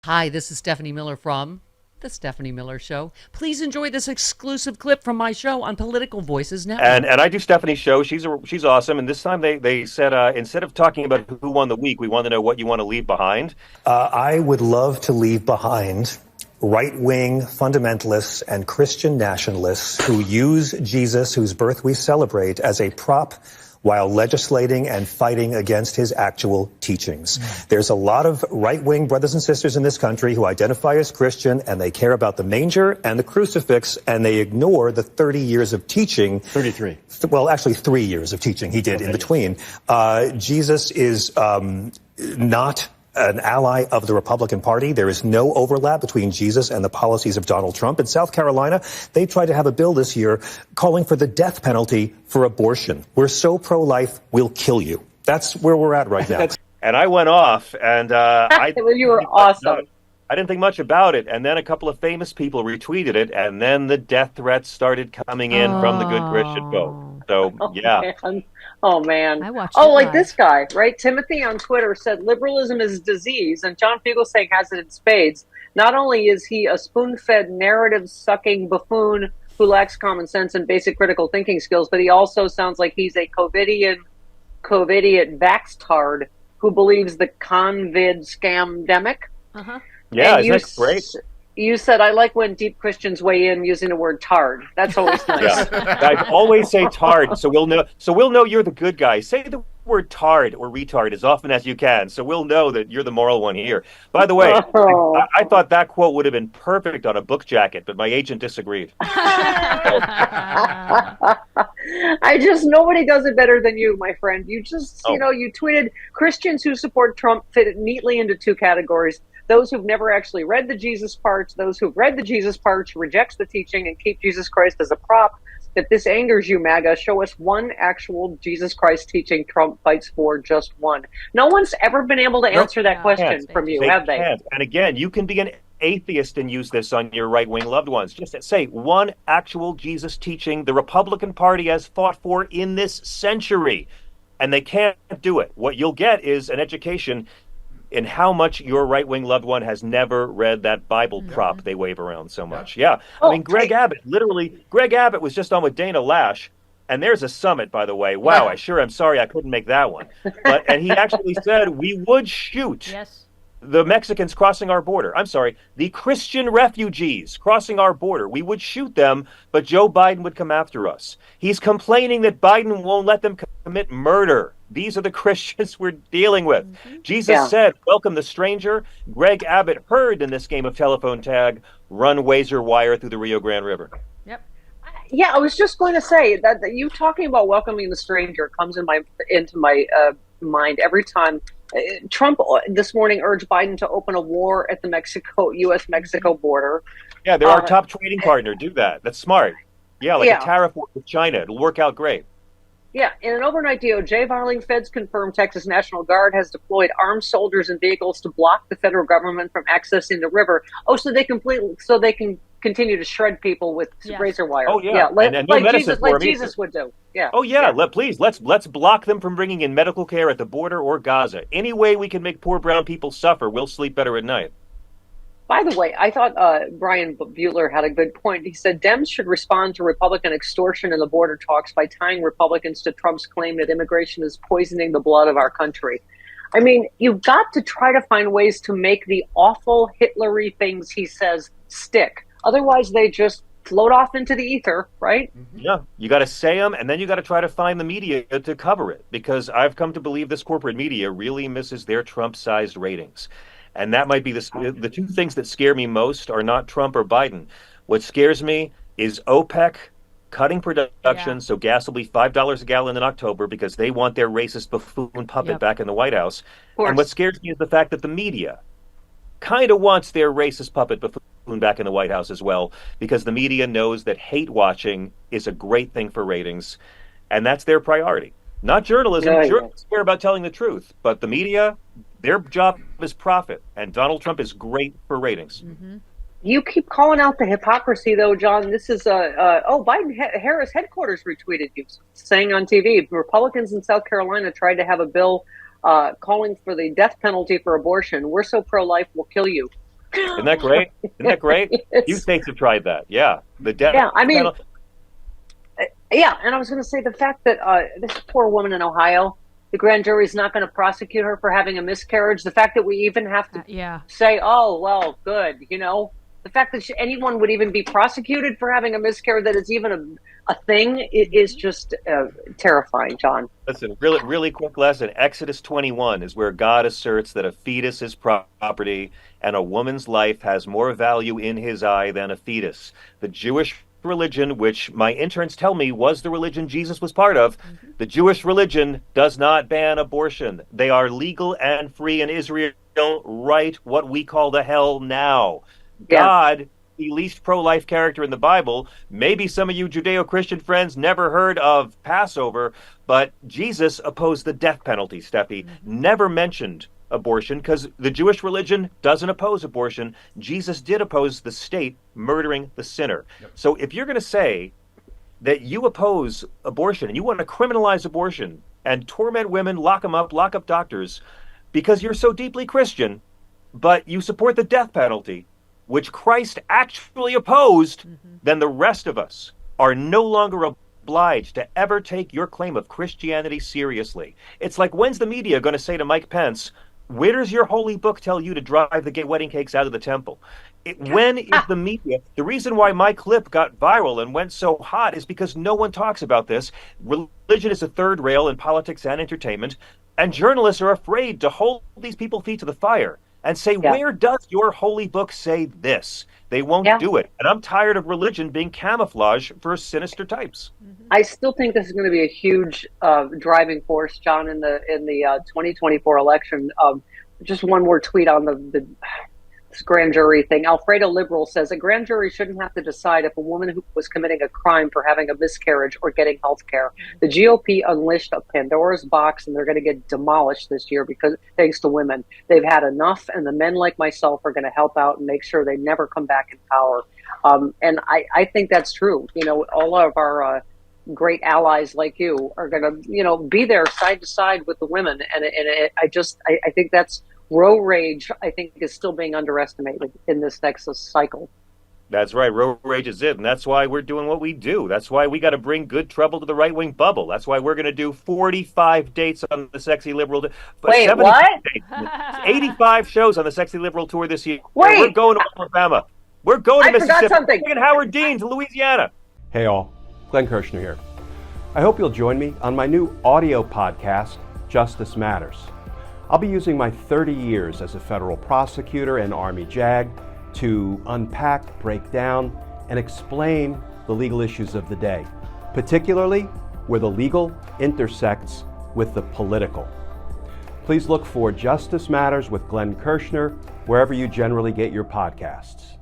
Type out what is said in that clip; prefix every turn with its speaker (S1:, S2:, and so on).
S1: Hi, this is Stephanie Miller from The Stephanie Miller Show. Please enjoy this exclusive clip from my show on Political Voices Network.
S2: And I do Stephanie's show. She's awesome. And this time they said instead of talking about who won the week, we want to know what you want to leave behind.
S3: I would love to leave behind right-wing fundamentalists and Christian nationalists who use Jesus, whose birth we celebrate, as a prop while legislating and fighting against his actual teachings. There's a lot of right-wing brothers and sisters in this country who identify as Christian, and they care about the manger and the crucifix, and they ignore the 30 years of teaching.
S4: 33.
S3: Well, actually 3 years of teaching he did in between. Jesus is not an ally of the Republican Party. There is no overlap between Jesus and the policies of Donald Trump. In South Carolina, they tried to have a bill this year calling for the death penalty for abortion. We're so pro-life, we'll kill you. That's where we're at right now.
S2: And I went off, and
S5: you were awesome.
S2: I didn't think much about it. And then a couple of famous people retweeted it, and then the death threats started coming in from the good Christian folk. So, yeah.
S5: Oh, man.
S1: I watched
S5: Oh,
S1: it
S5: like
S1: live.
S5: this guy, right? Timothy on Twitter said liberalism is a disease, and John Fugelsang has it in spades. Not only is he a spoon-fed, narrative-sucking buffoon who lacks common sense and basic critical thinking skills, but he also sounds like he's a COVIDiot vax-tard who believes the convid scamdemic.
S1: Uh-huh.
S2: Yeah,
S5: And
S2: isn't that great?
S5: You said, I like when deep Christians weigh in using the word tard. That's always nice.
S2: Yeah. I always say tard, so we'll know. So we'll know you're the good guy. Say the word tard or retard as often as you can, so we'll know that you're the moral one here. By the way, I thought that quote would have been perfect on a book jacket, but my agent disagreed.
S5: Nobody does it better than you, my friend. You you tweeted Christians who support Trump fit neatly into two categories. Those who've never actually read the Jesus parts, those who've read the Jesus parts, rejects the teaching, and keep Jesus Christ as a prop. If this angers you, MAGA, show us one actual Jesus Christ teaching Trump fights for, just one. No one's ever been able to answer that question from you, have they?
S2: Can't. And again, you can be an atheist and use this on your right-wing loved ones. Just say one actual Jesus teaching the Republican Party has fought for in this century. And they can't do it. What you'll get is an education in how much your right-wing loved one has never read that Bible prop they wave around so much. Yeah. I mean, Greg Abbott was just on with Dana Lash, and there's a summit, by the way. Wow, I sure am sorry I couldn't make that one. And he actually said we would shoot the Mexicans crossing our border. I'm sorry, the Christian refugees crossing our border. We would shoot them, but Joe Biden would come after us. He's complaining that Biden won't let them commit murder. These are the Christians we're dealing with. Jesus said, welcome the stranger. Greg Abbott heard in this game of telephone tag, run Wazer wire through the Rio Grande River.
S1: Yep.
S5: Yeah, I was just going to say that you talking about welcoming the stranger comes into my mind every time. Trump this morning urged Biden to open a war at the U.S.-Mexico border.
S2: Yeah, they're our top trading partner. Do that. That's smart. Yeah, like a tariff war with China. It'll work out great.
S5: Yeah, in an overnight DOJ filing, feds confirmed Texas National Guard has deployed armed soldiers and vehicles to block the federal government from accessing the river. Oh, so they can continue to shred people with razor wire.
S2: Oh yeah,
S5: like
S2: no
S5: Jesus would do. Yeah.
S2: Oh yeah, let's block them from bringing in medical care at the border or Gaza. Any way we can make poor brown people suffer, we'll sleep better at night.
S5: By the way, I thought Brian Bueller had a good point. He said Dems should respond to Republican extortion in the border talks by tying Republicans to Trump's claim that immigration is poisoning the blood of our country. I mean, you've got to try to find ways to make the awful Hitlery things he says stick. Otherwise, they just float off into the ether, right?
S2: Yeah, you got to say them, and then you got to try to find the media to cover it. Because I've come to believe this corporate media really misses their Trump-sized ratings. And that might be the two things that scare me most are not Trump or Biden. What scares me is OPEC cutting production, so gas will be $5 a gallon in October because they want their racist buffoon puppet back in the White House. And what scares me is the fact that the media kind of wants their racist puppet buffoon back in the White House as well, because the media knows that hate watching is a great thing for ratings, and that's their priority. Not journalism. Journalists care about telling the truth, but the media, their job is profit, and Donald Trump is great for ratings.
S5: You keep calling out the hypocrisy, though, John. This is Biden-Harris headquarters retweeted you, saying on TV, Republicans in South Carolina tried to have a bill calling for the death penalty for abortion. We're so pro-life, we'll kill you.
S2: Isn't that great? Isn't that great? Few states have tried that. Yeah. The death
S5: Yeah, I mean,
S2: penalty.
S5: yeah, and I was going to say the fact that this poor woman in Ohio, the grand jury is not going to prosecute her for having a miscarriage. The fact that we even have to say, oh, well, good, the fact that anyone would even be prosecuted for having a miscarriage, that it's even a thing, is just terrifying, John.
S2: Listen, really, really quick lesson. Exodus 21 is where God asserts that a fetus is property and a woman's life has more value in his eye than a fetus. The Jewish religion, which my interns tell me was the religion Jesus was part of, the Jewish religion does not ban abortion. They are legal and free in Israel, right what we call the hell now.
S5: Yeah.
S2: God, the least pro-life character in the Bible. Maybe some of you Judeo-Christian friends never heard of Passover, but Jesus opposed the death penalty, Steffi. Never mentioned abortion because the Jewish religion doesn't oppose abortion. Jesus did oppose the state murdering the sinner. Yep. So if you're going to say that you oppose abortion and you want to criminalize abortion and torment women, lock them up, lock up doctors, because you're so deeply Christian, but you support the death penalty, which Christ actually opposed, then the rest of us are no longer obliged to ever take your claim of Christianity seriously. It's like, when's the media going to say to Mike Pence, where does your holy book tell you to drive the gay wedding cakes out of the temple? When is the media? The reason why my clip got viral and went so hot is because no one talks about this. Religion is a third rail in politics and entertainment, and journalists are afraid to hold these people feet to the fire and say, where does your holy book say this? They won't do it. And I'm tired of religion being camouflage for sinister types.
S5: I still think this is going to be a huge driving force, John, in the 2024 election. Just one more tweet on this grand jury thing. Alfredo Liberal says a grand jury shouldn't have to decide if a woman who was committing a crime for having a miscarriage or getting health care. The GOP unleashed a Pandora's box, and they're going to get demolished this year because thanks to women. They've had enough, and the men like myself are going to help out and make sure they never come back in power. And I think that's true. All of our great allies like you are going to, be there side to side with the women. And I think that's Roe rage, I think, is still being underestimated in this next cycle.
S2: That's right. Roe rage is it. And that's why we're doing what we do. That's why we got to bring good trouble to the right-wing bubble. That's why we're going to do 45 dates on the Sexy Liberal.
S5: Wait, what?
S2: 85 shows on the Sexy Liberal tour this year.
S5: Wait.
S2: We're going to Alabama. We're going to Mississippi.
S5: Forgot something.
S2: We're taking Howard Dean to Louisiana.
S4: Hey all, Glenn Kirshner here. I hope you'll join me on my new audio podcast, Justice Matters. I'll be using my 30 years as a federal prosecutor and Army JAG to unpack, break down, and explain the legal issues of the day, particularly where the legal intersects with the political. Please look for Justice Matters with Glenn Kirshner wherever you generally get your podcasts.